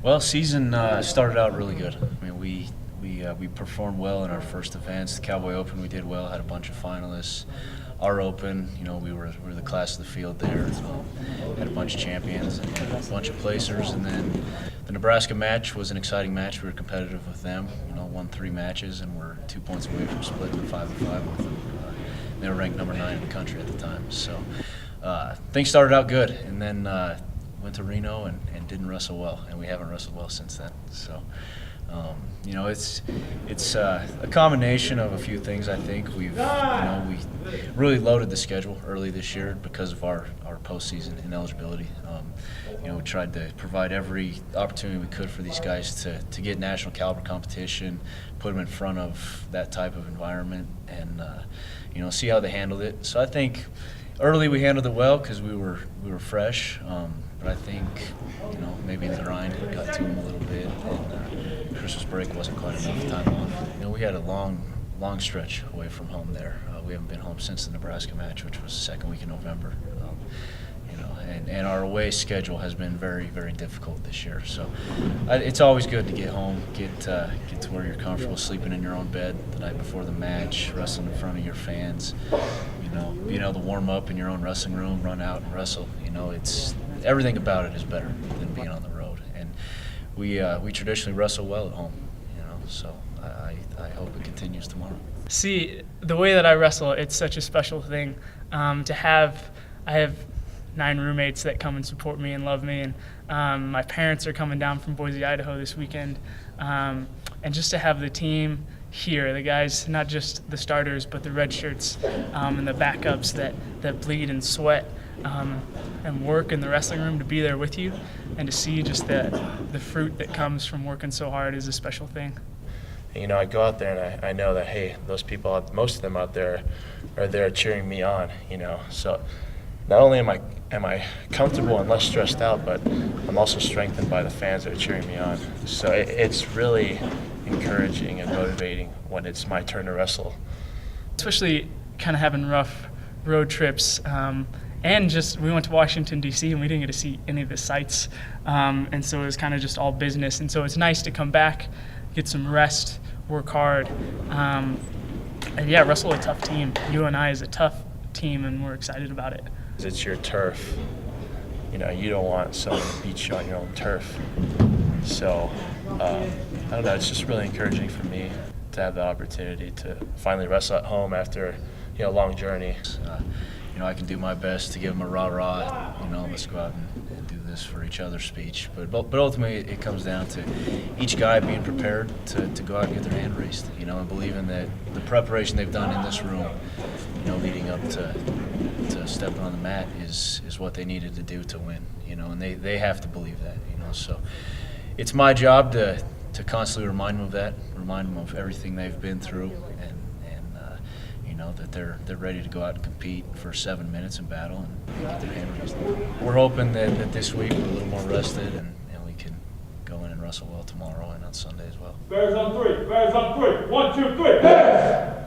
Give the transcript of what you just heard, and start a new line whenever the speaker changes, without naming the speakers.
Well, season started out really good. I mean, we performed well in our first events. The Cowboy Open, we did well. Had a bunch of finalists. Our Open, we were the class of the field there. Had a bunch of champions and a bunch of placers, and then the Nebraska match was an exciting match. We were competitive with them. Won 3 matches, and we're 2 points away from splitting 5-5 with them. They were ranked number 9 in the country at the time. So things started out good, and then went to Reno and didn't wrestle well, and we haven't wrestled well since then. So, it's a combination of a few things. I think we really loaded the schedule early this year because of our postseason ineligibility. We tried to provide every opportunity we could for these guys to get national caliber competition, put them in front of that type of environment, and see how they handled it. So I think early we handled it well because we were fresh, but I think maybe the grind got to them a little bit, and Christmas break wasn't quite enough time off. We had a long stretch away from home there. We haven't been home since the Nebraska match, which was the second week in November. And our away schedule has been very, very difficult this year. So it's always good to get home, get to where you're comfortable, sleeping in your own bed the night before the match, wrestling in front of your fans. Being able to warm up in your own wrestling room, run out and wrestle. It's everything about it is better than being on the road. And we traditionally wrestle well at home. So I hope it continues tomorrow.
See, the way that I wrestle, it's such a special thing I have 9 roommates that come and support me and love me, and my parents are coming down from Boise, Idaho this weekend, and just to have the team here, the guys, not just the starters, but the red shirts and the backups that bleed and sweat and work in the wrestling room, to be there with you and to see just the fruit that comes from working so hard is a special thing.
I go out there and I know that, hey, those people, most of them out there are there cheering me on, So not only am I comfortable and less stressed out, but I'm also strengthened by the fans that are cheering me on. So it's really encouraging and motivating when it's my turn to wrestle.
Especially kind of having rough road trips, and just we went to Washington, D.C., and we didn't get to see any of the sights, and so it was kind of just all business. And so it's nice to come back, get some rest, work hard, and wrestle a tough team. UNI is a tough team, and we're excited about it.
It's your turf. You don't want someone to beat you on your own turf. So, I don't know, it's just really encouraging for me to have the opportunity to finally wrestle at home after, a long journey.
I can do my best to give them a rah-rah, let's go out and do this for each other speech. But ultimately it comes down to each guy being prepared to go out and get their hand raised, and believing that the preparation they've done in this room, leading up to stepping on the mat is what they needed to do to win, and they have to believe that, So it's my job to constantly remind them of that, remind them of everything they've been through, and that they're ready to go out and compete for 7 minutes in battle and get their hand raised. We're hoping that this week we're a little more rested and we can go in and wrestle well tomorrow and on Sunday as well.
Bears on 3, Bears on 3, 1, 2, 3, Bears!